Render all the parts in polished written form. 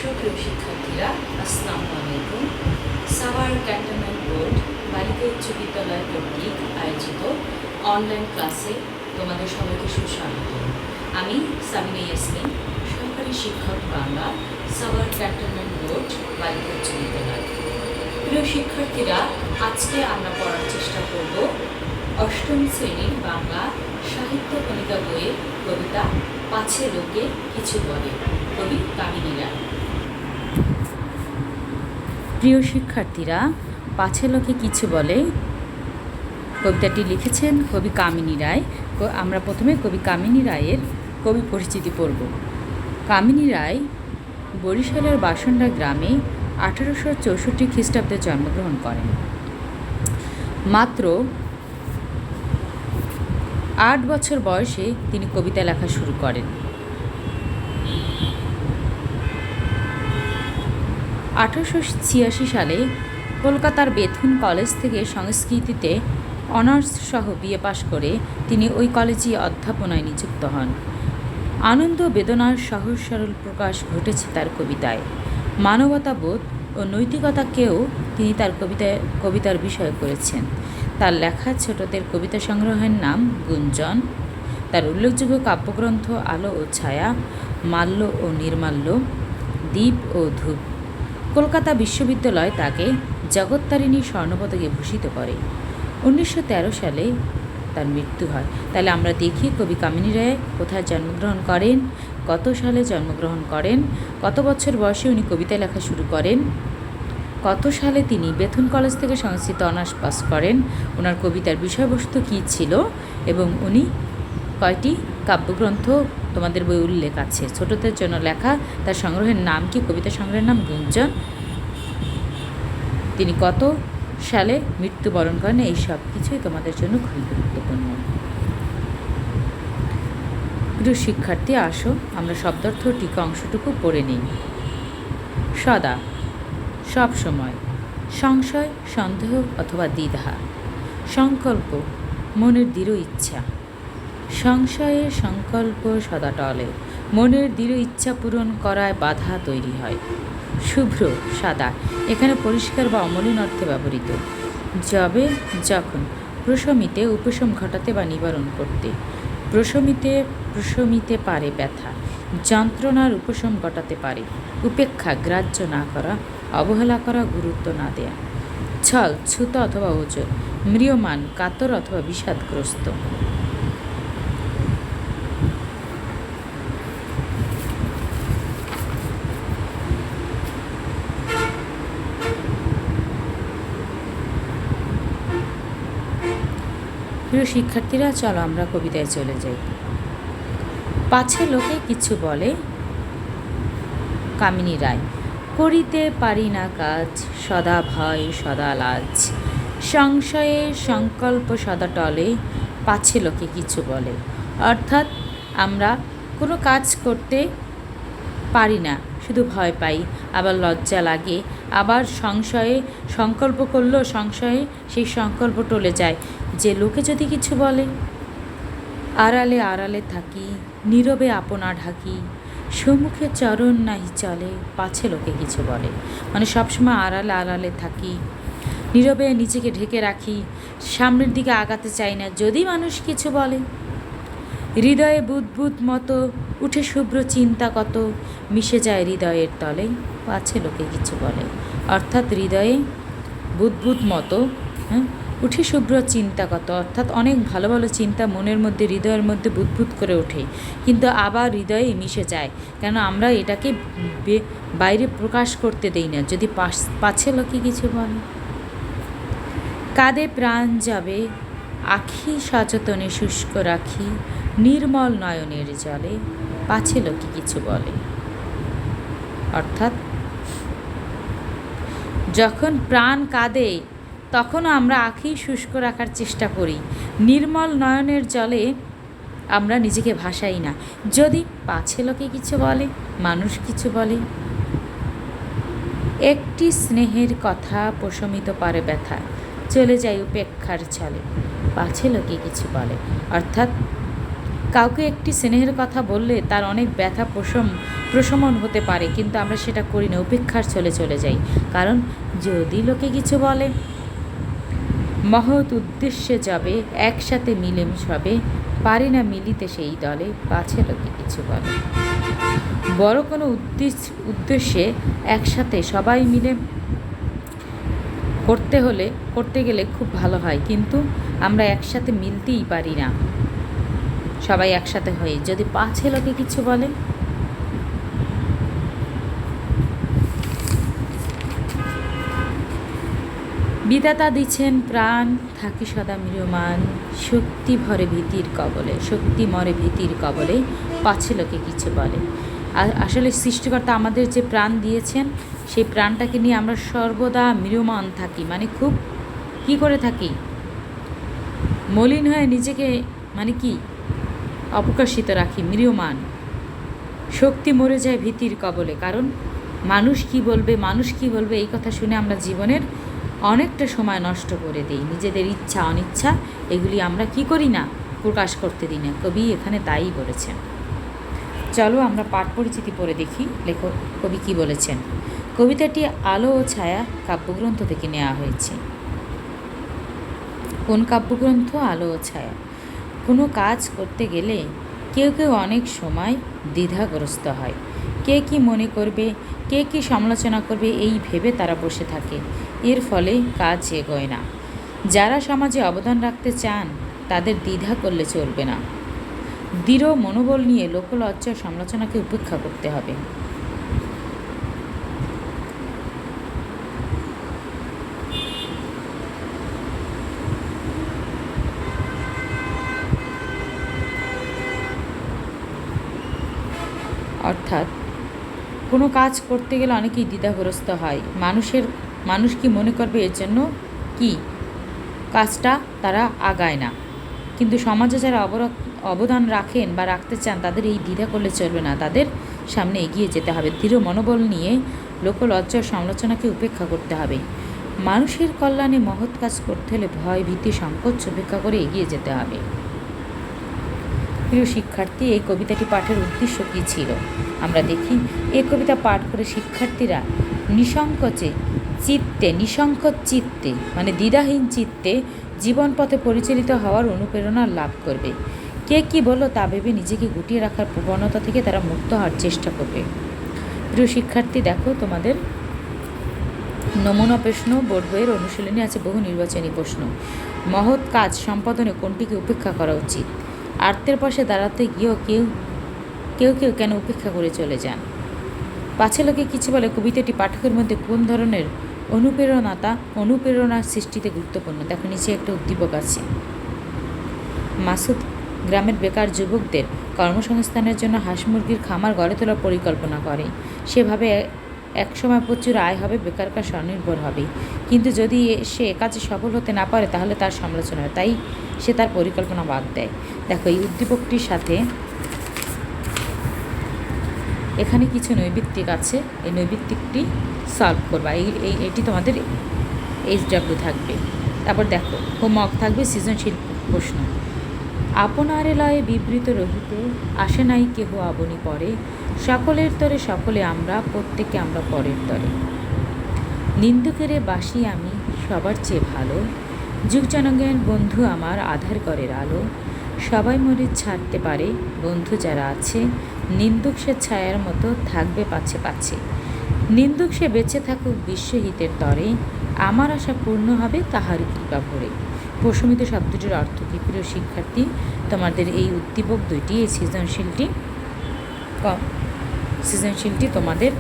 সুপ্রিয় শিক্ষার্থীরা, আসসালামু আলাইকুম। সাভার ক্যান্টনমেন্ট বোর্ড বালিকা উচ্চ বিদ্যালয় কর্তৃক আয়োজিত অনলাইন ক্লাসে তোমাদের সবাইকে সুস্বাগত। আমি সামিনা ইয়াসমিন, সহকারী শিক্ষক বাংলা, সাভার ক্যান্টনমেন্ট বোর্ড বালিকা উচ্চ বিদ্যালয়। প্রিয় শিক্ষার্থীরা, আজকে আমরা পড়ার চেষ্টা করব অষ্টম শ্রেণীর বাংলা সাহিত্য কণিকা বইয়ের কবিতা পাছে লোকে কিছু বলে, কবি কামিনী রায়। প্রিয় শিক্ষার্থীরা, পাছে লোকে কিছু বলে কবিতাটি লিখেছেন কবি কামিনী রায়। আমরা প্রথমে কবি কামিনী রায়ের কবি পরিচিতি পড়ব। কামিনী রায় বরিশালের বাসন্ডা গ্রামে 1864 খ্রিস্টাব্দে জন্মগ্রহণ করেন। মাত্র 8 বছর বয়সে তিনি কবিতা লেখা শুরু করেন। 1886 সালে কলকাতার বেথুন কলেজ থেকে সংস্কৃতিতে অনার্স সহ বিএ পাশ করে তিনি ওই কলেজে অধ্যাপনায় নিযুক্ত হন। আনন্দ বেদনার সহজ সরল প্রকাশ ঘটেছে তার কবিতায়। মানবতাবোধ ও নৈতিকতাকেও তিনি তার কবিতার বিষয় করেছেন। তার লেখা ছোটদের কবিতা সংগ্রহের নাম গুঞ্জন। তার উল্লেখযোগ্য কাব্যগ্রন্থ আলো ও ছায়া, মাল্য ও নির্মাল্য, দ্বীপ ও ধূপ। কলকাতা বিশ্ববিদ্যালয় তাকে জগত্তারিণী স্বর্ণপদকে ভূষিত করে। 1913 সালে তার মৃত্যু হয়। তাহলে আমরা দেখি কবি কামিনী রায় কোথায় জন্মগ্রহণ করেন, কত সালে জন্মগ্রহণ করেন, কত বছর বয়সে উনি কবিতা লেখা শুরু করেন, কত সালে তিনি বেথুন কলেজ থেকে সংস্কৃত অনার্স পাস করেন, ওনার কবিতার বিষয়বস্তু কী ছিল এবং উনি কয়টি কাব্যগ্রন্থ তোমাদের বই উল্লেখ আছে। ছোটদের জন্য লেখা তার সংগ্রহের নাম কি? কবিতা সংগ্রহের নাম গুঞ্জন। তিনি কত সালে মৃত্যুবরণ করেন, এই সব কিছুই তোমাদের জন্য খুবই গুরুত্বপূর্ণ। প্রিয় শিক্ষার্থী, আসো আমরা শব্দার্থ টিকা অংশটুকু পড়ে নিই। সদা, সব সময়। সংশয়, সন্দেহ অথবা দ্বিধা। সংকল্প, মনের দৃঢ় ইচ্ছা। সংশয়ে সংকল্প সদা টলে, মনের দৃঢ় ইচ্ছা পূরণ করায় বাধা তৈরি হয়। শুভ্র, সাদা, এখানে পরিষ্কার বা অমলিন অর্থে ব্যবহৃত। যবে, যখন। প্রশমিতে, উপশম ঘটাতে বা নিবারণ করতে। প্রশমিতে পারে ব্যথা, যন্ত্রণার উপশম ঘটাতে পারে। উপেক্ষা, গ্রাহ্য না করা, অবহেলা করা, গুরুত্ব না দেয়া। ছল, ছুতো অথবা ওজন। ম্রিয়মাণ, কাতর অথবা বিষাদগ্রস্ত। প্রিয় শিক্ষার্থীরা, চলো আমরা কবিতায় চলে যাই। পাছে লোকে কিছু বলে, কামিনী রায়। করিতে পারি না কাজ, সদা ভয় সদা লাজ। সংশয়ে সংকল্প সদা টলে, পাছে লোকে কিছু বলে। অর্থাৎ আমরা কোনো কাজ করতে পারি না, শুধু ভয় পাই, আবার লজ্জা লাগে, আবার সংশয়ে সংকল্প করলেও সংশয়ে সেই সংকল্প টলে যায়। যে লোকে যদি কিছু বলে, আড়ালে আড়ালে থাকি, নীরবে আপনা ঢাকি, সম্মুখে চরণ নাহি চলে, পাছে লোকে কিছু বলে। মানে সবসময় আড়ালে আড়ালে থাকি, নীরবে নিজেকে ঢেকে রাখি, সামনের দিকে আগাতে চাই না, যদি মানুষ কিছু বলে। হৃদয়ে বুদ্বুদ মতো উঠে শুভ্র চিন্তা কত, মিশে যায় হৃদয়ের তলে, পাছে লোকে কিছু বলে। অর্থাৎ হৃদয়ে বুদ্বুদ মতো উঠে শুভ্র চিন্তা কত, অর্থাৎ অনেক ভালো ভালো চিন্তা মনের মধ্যে, হৃদয়ের মধ্যে বুদ্বুদ করে ওঠে, কিন্তু আবার হৃদয়ে মিশে যায়। কেন আমরা এটাকে বাইরে প্রকাশ করতে দেই না, যদি পাছে লোকে কিছু বলে। কাঁধে প্রাণ যাবে, আখি সচেতনে শুষ্ক রাখি, নির্মল নয়নের জলে, পাছে লোকে কিছু বলে। অর্থাৎ যখন প্রাণ কাঁদে তখনও আমরা আখি শুষ্ক রাখার চেষ্টা করি, নির্মল নয়নের জলে আমরা নিজেকে ভাসাই না, যদি পাছে লোকে কিছু বলে, মানুষ কিছু বলে। একটি স্নেহের কথা প্রশমিত পারে ব্যথা, চলে যায় উপেক্ষার ছলে, পাছে লোকে কিছু বলে। অর্থাৎ কাউকে একটি স্নেহের কথা বললে তার অনেক ব্যথা প্রশমন হতে পারে, কিন্তু আমরা সেটা করি না, উপেক্ষার চলে যাই। কারণ যদি লোকে কিছু বলে, মহৎ উদ্দেশ্যে যাবে একসাথে মিলে সবে, পারি না মিলিতে সেই দলে, পাছে লোকে কিছু বলে। বড় কোনো উদ্দেশ্যে একসাথে সবাই মিলে করতে গেলে খুব ভালো হয়, কিন্তু আমরা একসাথে মিলতেই পারি না সবাই একসাথে হয়ে, যদি পাছে লোকে কিছু বলে। বিধাতা দিছেন প্রাণ, থাকি সদা ম্রিয়মান, শক্তি মরে ভীতির কবলে, পাছে লোকে কিছু বলে। আর আসলে সৃষ্টিকর্তা আমাদের যে প্রাণ দিয়েছেন, সেই প্রাণটাকে নিয়ে আমরা সর্বদা ম্রিয়মান থাকি, মানে খুব কি করে থাকি, মলিন হয়ে নিজেকে মানে কি অপ্রকাশিত রাখি, ম্রিয়মান। শক্তি মরে যায় ভীতির কবলে, কারণ মানুষ কি বলবে এই কথা শুনে আমরা জীবনের অনেকটা সময় নষ্ট করে দিই। নিজেদের ইচ্ছা অনিচ্ছা এগুলি আমরা কি করি না, প্রকাশ করতে দিই না। কবি এখানে তাই বলেছেন। চলো আমরা পাঠ পরিচিতি পড়ে দেখি কবি কি বলেছেন। কবিতাটি আলো ও ছায়া কাব্যগ্রন্থ থেকে নেওয়া হয়েছে। কোন কাব্যগ্রন্থ? আলো ও ছায়া। কোনো কাজ করতে গেলে কেউ অনেক সময় দ্বিধাগ্রস্ত হয়। কে কি মনে করবে, কে কি সমালোচনা করবে, এই ভেবে তারা বসে থাকে। এর ফলে কাজ এগোয় না। যারা সমাজে অবদান রাখতে চান তাদের দ্বিধা করলে চলবে না। দৃঢ় মনোবল নিয়ে লোকলজ্জা সমালোচনাকে উপেক্ষা করতে হবে। অর্থাৎ কোনো কাজ করতে গেলে অনেকেই দ্বিধাগ্রস্ত হয়। মানুষ কি মনে করবে, এর জন্য কি কাজটা তারা আগায় না। কিন্তু সমাজে যারা অবদান রাখেন বা রাখতে চান তাদের এই দ্বিধা করলে চলবে না, তাদের সামনে এগিয়ে যেতে হবে। দৃঢ় মনোবল নিয়ে লোকলজ্জা সমালোচনাকে উপেক্ষা করতে হবে। মানুষের কল্যাণে মহৎ কাজ করতে হলে ভয় ভীতি সংকোচ উপেক্ষা করে এগিয়ে যেতে হবে। প্রিয় শিক্ষার্থী, এই কবিতাটি পাঠের উদ্দেশ্য কী ছিল আমরা দেখি। এই কবিতা পাঠ করে শিক্ষার্থীরা নিঃসংকোচ চিত্তে মানে দ্বিধাহীন চিত্তে জীবন পথে পরিচালিত হওয়ার অনুপ্রেরণা লাভ করবে। কে কি বললো তা ভেবে নিজেকে গুটিয়ে রাখার প্রবণতা থেকে তারা মুক্ত হওয়ার চেষ্টা করবে। প্রিয় শিক্ষার্থী, দেখো তোমাদের নমুনা প্রশ্ন বোর্ড বইয়ের অনুশীলনী আছে বহু নির্বাচনী প্রশ্ন। মহৎ কাজ সম্পাদনে কোনটিকে উপেক্ষা করা উচিত? আর্তের পাশে দাঁড়াতে গিয়েও কেউ কেন উপেক্ষা করে চলে যান? পাছে লোকে কিছু বলে কবিতাটি পাঠকের মধ্যে কোন ধরনের অনুপ্রেরণার সৃষ্টিতে গুরুত্বপূর্ণ? দেখো নিচে একটা উদ্দীপক আছে। মাসুদ গ্রামের বেকার যুবকদের কর্মসংস্থানের জন্য হাঁস মুরগির খামার গড়ে তোলার পরিকল্পনা করে। সেভাবে একসময় প্রচুর আয় হবে, বেকাররা স্বনির্ভর হবে। কিন্তু যদি সে কাজে সফল হতে না পারে তাহলে তার সমালোচনা হয়, তাই সে তার পরিকল্পনা বাদ দেয়। দেখো এই উদ্দীপকটির সাথে এখানে কিছু নৈবিত্তিক আছে, এই নৈবিত্তিকটি সলভ করবা। এটি তোমাদের HW থাকবে। তারপর দেখো হোমওয়ার্ক থাকবে সৃজনশীল প্রশ্ন। আপনারে লয়ে বিবৃত রহিতে আসে নাই কেহ আবনি পরে, সকলের তরে সকলে আমরা, প্রত্যেকে আমরা পরের তরে। নিন্দুকেরে বাসি আমি সবার চেয়ে ভালো, যুগ জনজ্ঞান বন্ধু আমার আধার করের আলো। সবাই মরে ছাড়তে পারে বন্ধু যারা আছে, নিন্দুক সে ছায়ার মতো থাকবে পাছে। নিন্দুক সে বেঁচে থাকুক বিশ্বহিতের তরে, আমার আশা পূর্ণ হবে তাহার কৃপা ভরে। প্রশমিত শব্দটির অর্থ কী? প্রিয় শিক্ষার্থী, তোমাদের এই উদ্দীপক দুইটি, এই সৃজনশীলটি তোমাদের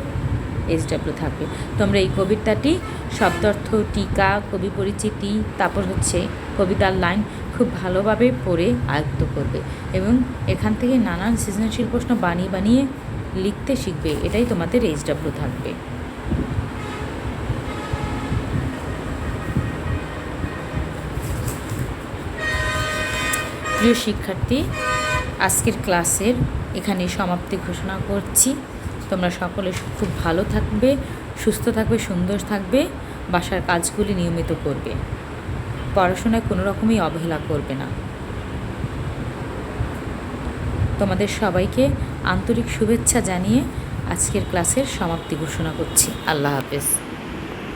HW থাকবে। তোমরা এই কবিতাটি শব্দার্থ, টিকা, কবি পরিচিতি, তারপর হচ্ছে কবিতার লাইন খুব ভালোভাবে পড়ে আয়ত্ত করবে এবং এখান থেকে নানান সৃজনশীল প্রশ্ন বানিয়ে লিখতে শিখবে। এটাই তোমাদের HW থাকবে। প্রিয় শিক্ষার্থী, আজকের ক্লাসের এখানে সমাপ্তি ঘোষণা করছি। তোমরা সকলে খুব ভালো থাকবে, সুস্থ থাকবে, সুন্দর থাকবে, বাসার কাজগুলি নিয়মিত করবে, পড়াশোনায় কোনো রকমই অবহেলা করবে না। তোমাদের সবাইকে আন্তরিক শুভেচ্ছা জানিয়ে আজকের ক্লাসের সমাপ্তি ঘোষণা করছি। আল্লাহ হাফেজ।